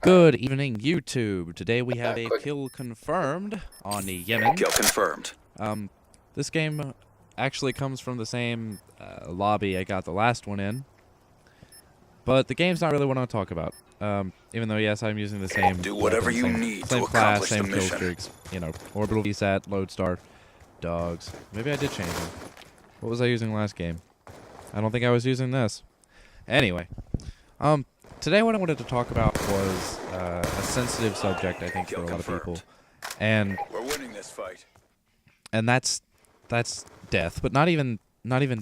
Good evening, YouTube. Today we have a kill confirmed on the Yemen. Kill confirmed. This game actually comes from the same lobby I got the last one in, but the game's not really what I want to talk about. Even though, yes, I'm using the same. Do whatever you need same to class, accomplish same the kill mission. streaks. You know, orbital VSAT, lodestar, dogs. Maybe I did change them. What was I using last game? I don't think I was using this. Anyway, today what I wanted to talk about was a sensitive subject, I think, for a lot of people, and We're winning this fight. that's death, but not even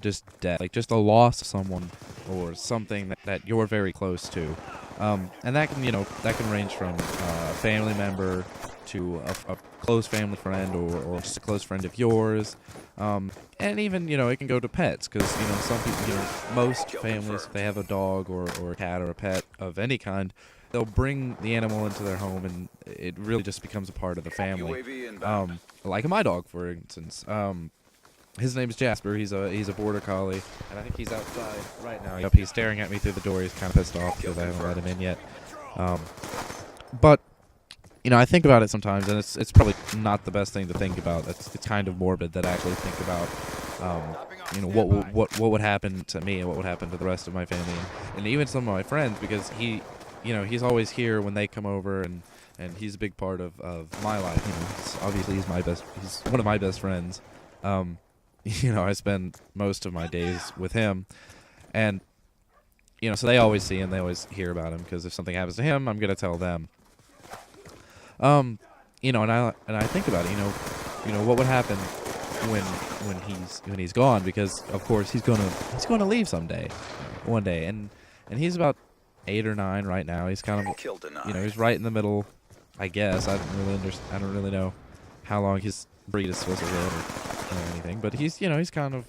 just death, like just the loss of someone or something that you're very close to, and that can range from a family member to a close family friend or just a close friend of yours, and even it can go to pets, because some people, most families, if they have a dog or a cat or a pet of any kind, they'll bring the animal into their home, and it really just becomes a part of the family. UAV inbound. Like my dog, for instance. His name's Jasper. He's a border collie, and I think he's outside right now. Yep, he's staring at me through the door. He's kind of pissed off because I haven't let him in yet. But I think about it sometimes, and it's probably not the best thing to think about. It's kind of morbid that I actually think about what would happen to me and what would happen to the rest of my family, and even some of my friends, because he's always here when they come over, and he's a big part of my life. Obviously he's one of my best friends. I spend most of my days with him, and so they always see and they always hear about him, because if something happens to him, I'm gonna tell them. And I think about it. What would happen when he's gone, because of course he's gonna leave someday, one day, and he's about 8 or 9 right now. He's kind of Kill denied. he's right in the middle, I guess. I don't really know how long his breed is supposed to live or anything, but he's kind of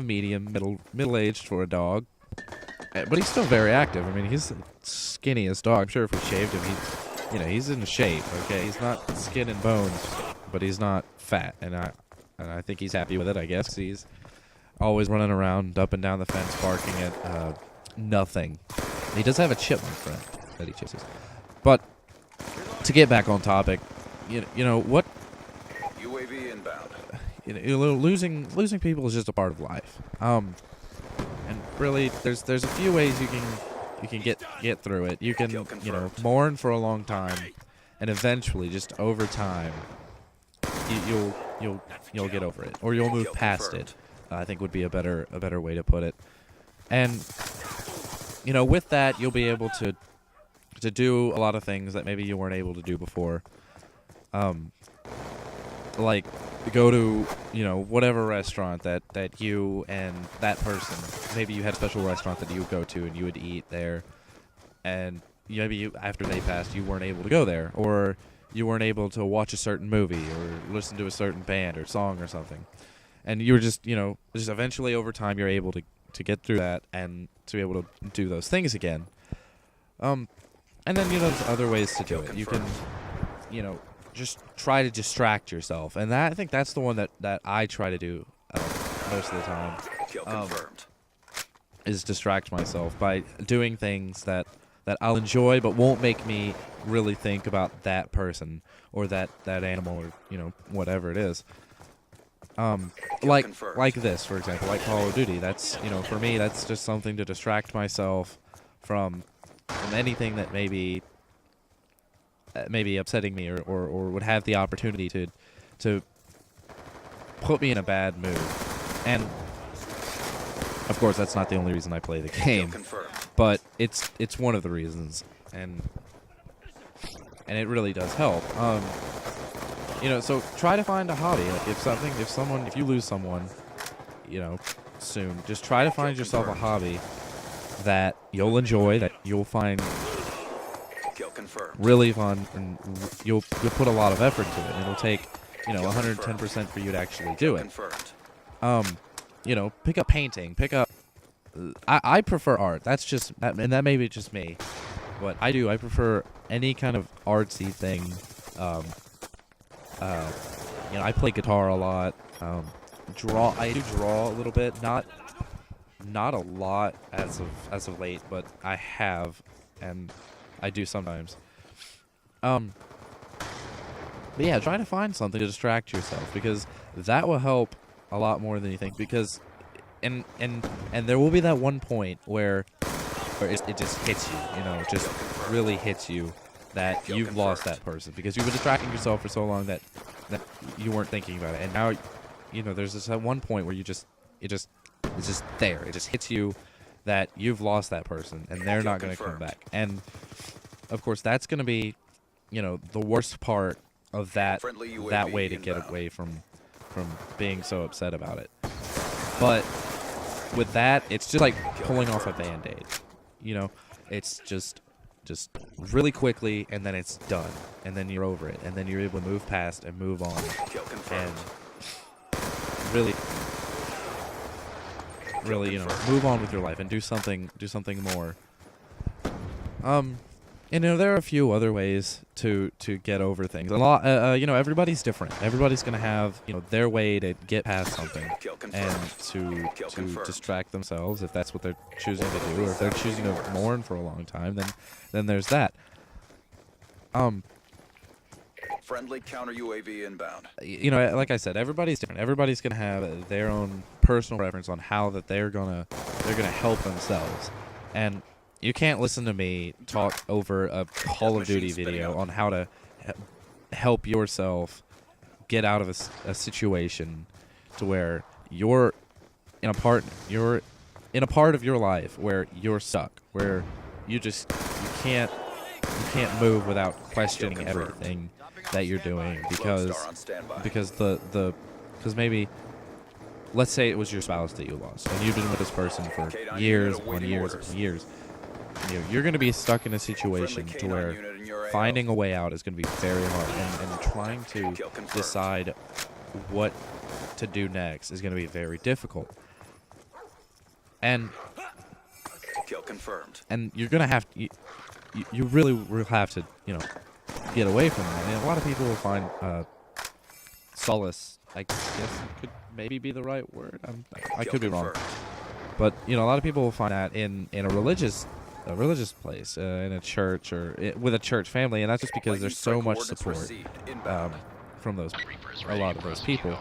middle-aged for a dog, but he's still very active. I mean, he's the skinniest dog. I'm sure if we shaved him, he's in shape. Okay, he's not skin and bones, but he's not fat, and I think he's happy with it. I guess he's always running around up and down the fence, barking at nothing. He does have a chipmunk friend that he chases, but to get back on topic, what. UAV inbound. Losing people is just a part of life. And really, there's a few ways you can get through it. You can mourn for a long time, and eventually, just over time, you'll get over it, or you'll move past it. I think would be a better way to put it. And with that, you'll be able to do a lot of things that maybe you weren't able to do before. Like go to whatever restaurant that you and that person, maybe you had a special restaurant that you would go to and you would eat there, and maybe after they passed you weren't able to go there, or you weren't able to watch a certain movie or listen to a certain band or song or something, and you were just eventually over time you're able to get through that and to be able to do those things again. And then there's other ways to do it. You can just try to distract yourself, and I think that's the one that I try to do most of the time. Kill confirmed. Is distract myself by doing things that I'll enjoy, but won't make me really think about that person or that animal, or whatever it is. Like this, for example, like Call of Duty. That's for me, that's just something to distract myself from anything that maybe upsetting me or would have the opportunity to put me in a bad mood. And of course that's not the only reason I play the game, but it's one of the reasons, and it really does help. So try to find a hobby. Like if you lose someone soon, just try to find yourself a hobby that you'll enjoy, that you'll find really fun, and you'll put a lot of effort to it. It'll take 110% for you to actually do it. Pick up painting. Pick up. I prefer art. And that may be just me, but I prefer any kind of artsy thing. I play guitar a lot. I do draw a little bit, not a lot as of late, but I have, and I do sometimes. But yeah, try to find something to distract yourself, because that will help a lot more than you think. Because, and there will be that one point where it just hits you, you know, just really hits you that you've lost that person, because you've been distracting yourself for so long that you weren't thinking about it, and now, you know, there's this one point where it's just there. It just hits you that you've lost that person, and they're not going to come back. And of course, that's going to be, you know, the worst part of that way to get away from being so upset about it. But with that, it's just like pulling off a band-aid. You know, it's just really quickly, and then it's done, and then you're over it, and then you're able to move past and move on, and really, you know, move on with your life and do something more. And, you know, there are a few other ways to get over things. A lot, you know, everybody's different. Everybody's gonna have, you know, their way to get past something and to distract themselves, if that's what they're choosing to do, or if they're choosing to mourn for a long time. Then there's that. Friendly counter UAV inbound. You know, like I said, everybody's different. Everybody's gonna have their own personal preference on how that they're gonna help themselves, and you can't listen to me talk over a Call of Duty video on how to help yourself get out of a situation to where you're in a part of your life where you're stuck, where you can't move without questioning everything that you're doing, because maybe, let's say it was your spouse that you lost, and you've been with this person for years upon years upon years. You know, you're going to be stuck in a situation to where finding a way out is going to be very hard, and trying to decide what to do next is going to be very difficult. And you're going to have to, you really will have to, you know, get away from that. And a lot of people will find solace, I guess it could maybe be the right word. I could be wrong. But, you know, a lot of people will find that in a religious place, in a church, or with a church family, and that's just because there's so much support from a lot of those people.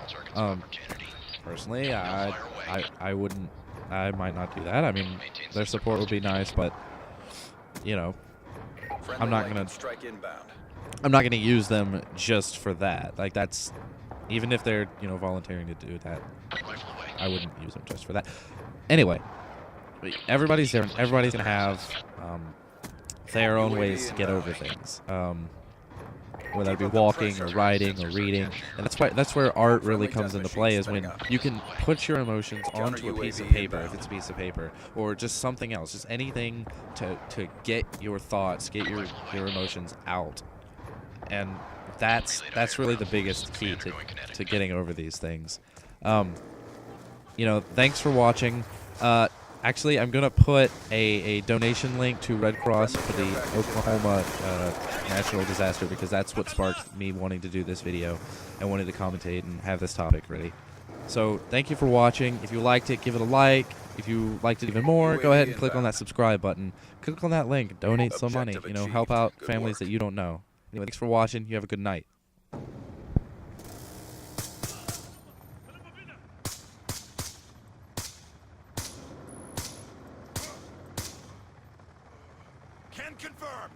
Personally, I wouldn't, I might not do that. I mean, their support would be nice, but, you know, I'm not gonna use them just for that. Like, that's, even if they're, you know, volunteering to do that, I wouldn't use them just for that. Anyway, everybody's different. Everybody's gonna have their own ways to get over things, whether it be walking or writing or reading. And that's where art really comes into play, is when you can put your emotions onto a piece of paper, if it's a piece of paper, or just something else, just anything to get your thoughts, get your emotions out. And that's really the biggest key to getting over these things. You know, thanks for watching. Actually, I'm going to put a donation link to Red Cross for the Oklahoma natural disaster, because that's what sparked me wanting to do this video and wanted to commentate and have this topic ready. So thank you for watching. If you liked it, give it a like. If you liked it even more, go ahead and click on that subscribe button. Click on that link. Donate some money. You know, help out families that you don't know. Anyway, thanks for watching. You have a good night. Can confirm.